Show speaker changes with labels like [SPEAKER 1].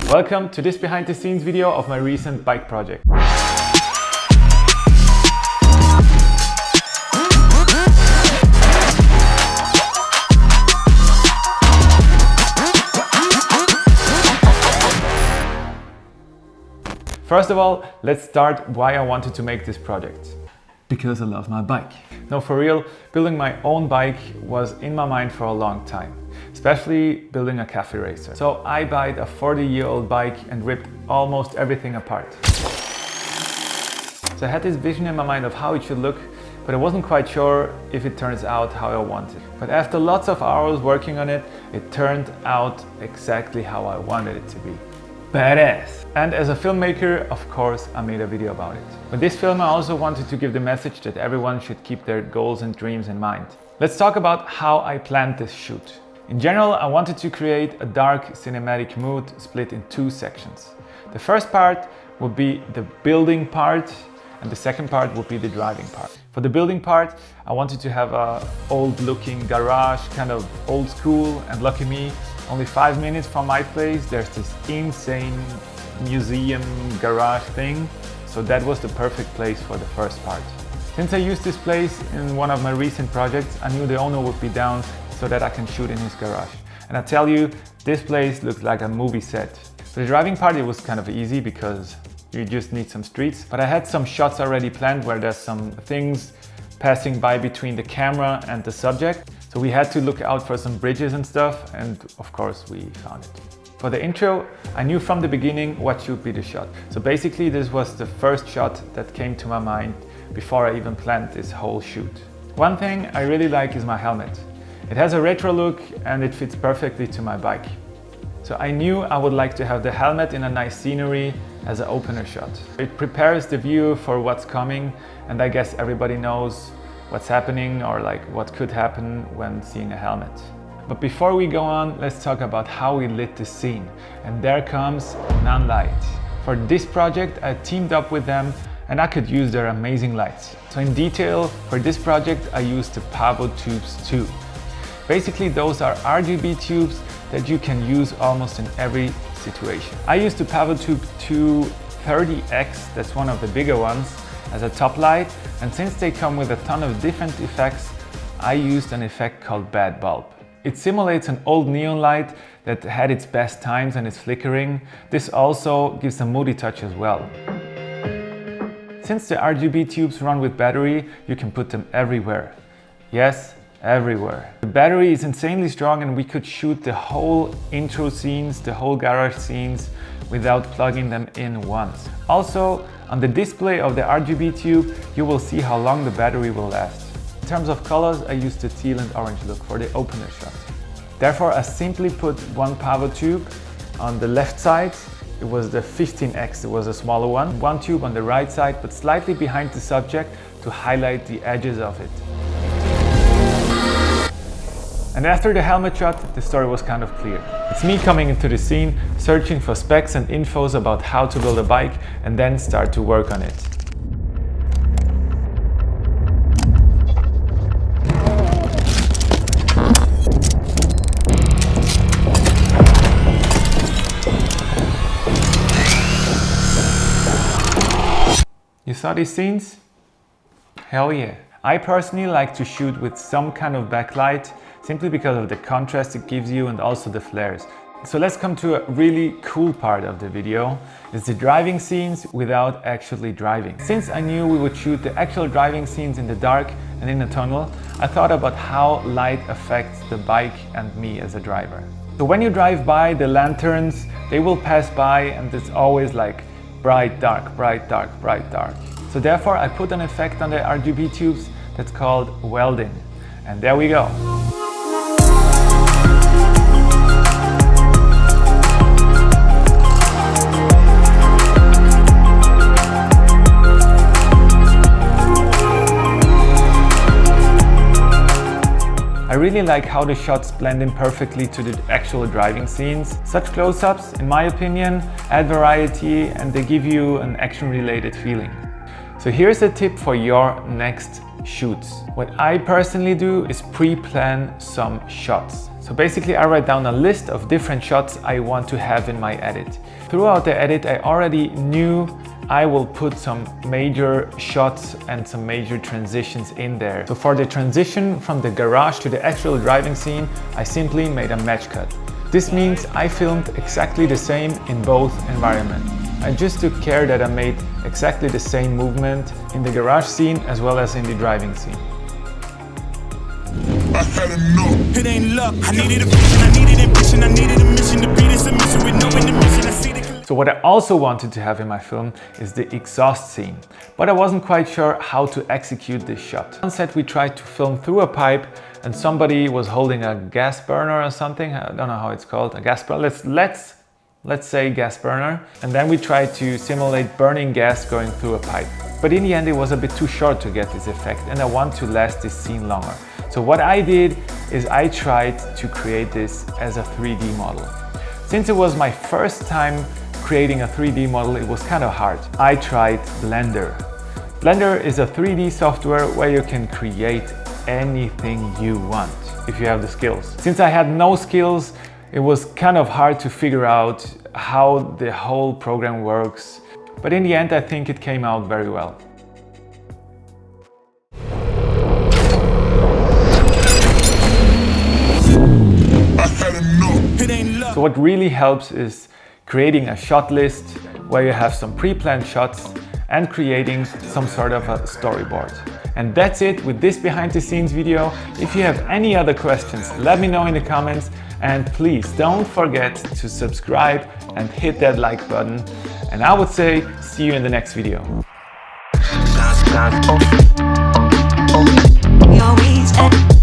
[SPEAKER 1] Welcome to this behind the scenes video of my recent bike project. First of all, let's start why I wanted to make this project. Because I love my bike. No, for real, building my own bike was in my mind for a long time, especially building a cafe racer. So I bought a 40-year-old bike and ripped almost everything apart. So I had this vision in my mind of how it should look, but I wasn't quite sure if it turns out how I wanted. But after lots of hours working on it, it turned out exactly how I wanted it to be. Badass! And as a filmmaker, of course, I made a video about it. With this film, I also wanted to give the message that everyone should keep their goals and dreams in mind. Let's talk about how I planned this shoot. In general, I wanted to create a dark cinematic mood split in two sections. The first part would be the building part, and the second part would be the driving part. For the building part, I wanted to have a old-looking garage, kind of old school, and lucky me, only 5 minutes from my place, there's this insane museum garage thing. So that was the perfect place for the first part. Since I used this place in one of my recent projects, I knew the owner would be down so that I can shoot in his garage. And I tell you, this place looks like a movie set. For the driving part, it was kind of easy because you just need some streets. But I had some shots already planned where there's some things passing by between the camera and the subject. So we had to look out for some bridges and stuff, and of course we found it. For the intro, I knew from the beginning what should be the shot. So basically this was the first shot that came to my mind before I even planned this whole shoot. One thing I really like is my helmet. It has a retro look and it fits perfectly to my bike. So I knew I would like to have the helmet in a nice scenery as an opener shot. It prepares the viewer for what's coming, and I guess everybody knows what's happening or like what could happen when seeing a helmet. But before we go on, let's talk about how we lit the scene. And there comes NANLITE. For this project, I teamed up with them and I could use their amazing lights. So in detail, for this project, I used the Fabio tubes 2. Basically, those are RGB tubes that you can use almost in every situation. I used the Fabio tube 2 30X, that's one of the bigger ones, as a top light, and since they come with a ton of different effects, I used an effect called bad bulb. It simulates an old neon light that had its best times and is flickering. This also gives a moody touch as well. Since the RGB tubes run with battery, you can put them everywhere. Yes, everywhere. The battery is insanely strong and we could shoot the whole intro scenes, the whole garage scenes, without plugging them in once. Also, on the display of the RGB tube, you will see how long the battery will last. In terms of colors, I used the teal and orange look for the opener shot. Therefore, I simply put one Fabio tube on the left side. It was the 15X, it was a smaller one. One tube on the right side, but slightly behind the subject to highlight the edges of it. And after the helmet shot, the story was kind of clear. It's me coming into the scene, searching for specs and infos about how to build a bike, and then start to work on it. You saw these scenes? Hell yeah. I personally like to shoot with some kind of backlight, simply because of the contrast it gives you and also the flares. So let's come to a really cool part of the video. It's the driving scenes without actually driving. Since I knew we would shoot the actual driving scenes in the dark and in a tunnel, I thought about how light affects the bike and me as a driver. So when you drive by the lanterns, they will pass by and it's always like bright, dark, bright, dark, bright, dark. So therefore I put an effect on the RGB tubes that's called welding. And there we go. I really like how the shots blend in perfectly to the actual driving scenes. Such close-ups, in my opinion, add variety and they give you an action-related feeling. So So here's a tip for your next shoots. What I personally do is pre-plan some shots. So basically I write down a list of different shots I want to have in my edit. Throughout the edit I already knew I will put some major shots and some major transitions in there. So for the transition from the garage to the actual driving scene, I simply made a match cut. This means I filmed exactly the same in both environments. I just took care that I made exactly the same movement in the garage scene as well as in the driving scene.
[SPEAKER 2] I had enough. It ain't luck. I needed a vision, I needed ambition, I needed a mission to be this mission with no intermission. I see the...
[SPEAKER 1] So what I also wanted to have in my film is the exhaust scene, but I wasn't quite sure how to execute this shot. On set we tried to film through a pipe and somebody was holding a gas burner or something. I don't know how it's called, a gas burner. Let's say gas burner. And then we tried to simulate burning gas going through a pipe. But in the end it was a bit too short to get this effect and I want to last this scene longer. So what I did is I tried to create this as a 3D model. Since it was my first time creating a 3D model, it was kind of hard. I tried Blender. Blender is a 3D software where you can create anything you want if you have the skills. Since I had no skills, it was kind of hard to figure out how the whole program works. But in the end, I think it came out very well. So what really helps is creating a shot list where you have some pre-planned shots and creating some sort of a storyboard. And that's it with this behind the scenes video. If you have any other questions, let me know in the comments, and please don't forget to subscribe and hit that like button. And I would say see you in the next video.
[SPEAKER 3] We always